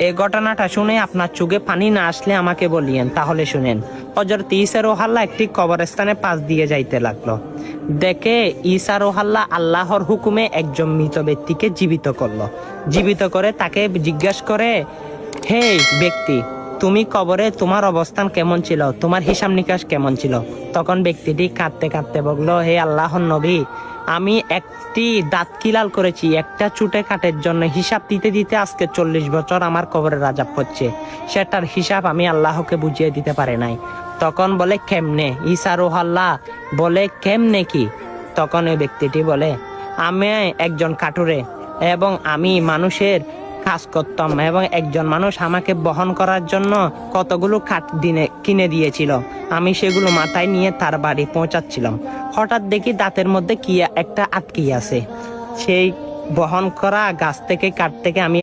এই ঘটনাটা শুনে আপনার চোখে পানি না আসলে আমাকে বলিয়েন, তাহলে শুনেন। হযরত ঈসা রুহুল্লাহ একটি কবরস্থানে পাশ দিয়ে যাইতে লাগলো। দেখে ঈসা রুহুল্লাহ আল্লাহর হুকুমে একজন মৃত ব্যক্তিকে জীবিত করলো। জীবিত করে তাকে জিজ্ঞাসা করে, হে ব্যক্তি, তুমি কবরে তোমার অবস্থান কেমন ছিল, তোমার হিসাব নিকাশ কেমন ছিল? তখন ব্যক্তিটি কাঁদতে কাঁদতে বলল, হে আল্লাহর নবী, আমি একটি দাঁত কিলাল করেছি একটা চুটে কাটের জন্য। হিসাব দিতে দিতে আজকে 40 বছর আমার কবরের আযাব হচ্ছে, সেটার হিসাব আমি আল্লাহকে বুঝিয়ে দিতে পারি নাই। তখন বলে কেমনে? ঈসা রুহুল্লাহ বলে কেমনে কি? তখন ওই ব্যক্তিটি বলে, আমি একজন কাঠুরে এবং আমি মানুষের কাজ করতাম, এবং একজন মানুষ আমাকে বহন করার জন্য কতগুলো কাঠ কিনে দিয়েছিল। আমি সেগুলো মাথায় নিয়ে তার বাড়ি পৌঁছাচ্ছিলাম। হঠাৎ দেখি দাঁতের মধ্যে কি একটা আটকে আছে। সেই বহন করা গাছ থেকে কাঠ থেকে আমি